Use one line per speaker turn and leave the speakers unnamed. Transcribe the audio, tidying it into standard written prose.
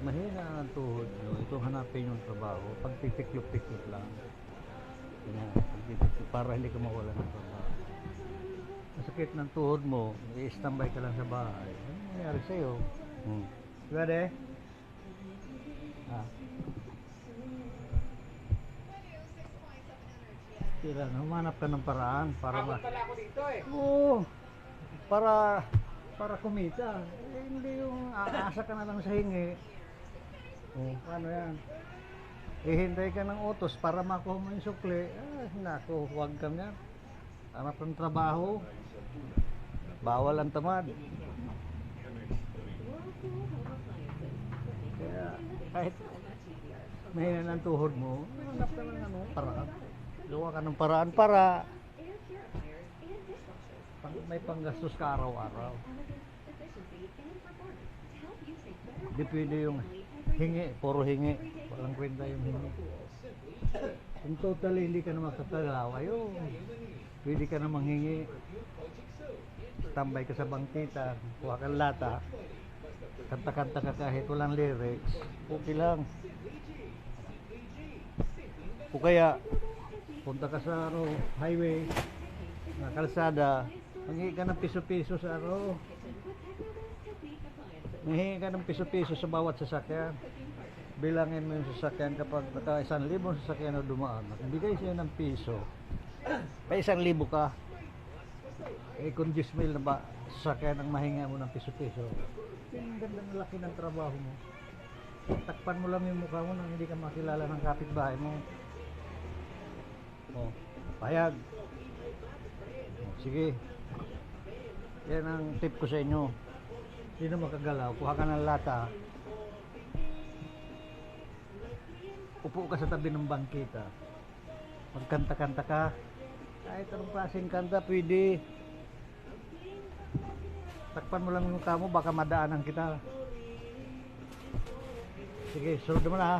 mahina ang tuhod nyo, ito hanapin yung trabaho. Pag titiklop-tiklop lang. Yan, para hindi ka mawala ng trabaho. Masakit ng tuhod mo, i-standby ka lang sa bahay. Ano nangyayari sa'yo? Diba de? Tira, humanap ka ng paraan para
pala ako dito eh.
Oo, para kumita. Eh, hindi yung aasa ka na lang sa hingi. Paano yan? Ihintay ka ng utos para makuha mo yung sukli. Naku, huwag ka nga. Hanap ng trabaho. Bawal ang tamad. Kaya kahit mahina ng tuhod mo, hanap ka ng paraan. Gawa ka ng paraan para may panggastos ka araw-araw. Di pwede yung hingi, puro hingi. Walang kwenta yung hingi. Kung totally hindi ka na makakalaw, ayun, pwede ka na manghingi. Tambay ka sa bangkita, kuha kang lata, kanta-kanta ka kahit walang lyrics, okay lang. O kaya, punta ka sa highway, na kalsada, manghingi ka ng piso-piso sa manghingi ka ng piso-piso sa bawat sasakyan. Bilangin mo yung sasakyan kapag naka 1,000 sasakyan na dumaan. Bigay siya ng piso. Kaya 1,000 ka. Eh kung 10,000 na ba sasakyan ang mahinga mo ng piso-piso. Yung ganda ng laki ng trabaho mo. Takpan mo lang yung mukha mo nang hindi ka makilala ng kapitbahay mo. Payag. Sige. Yan ang tip ko sa inyo. Sino makagalaw, kuha ka ng lata. Upo ka sa tabi ng bangkita. Magkanta-kanta ka. Kahit anong klaseng kanta, pwede. Takpan mo lang yung mukha mo, baka madaanan kita. Sige, sunod mo na ha.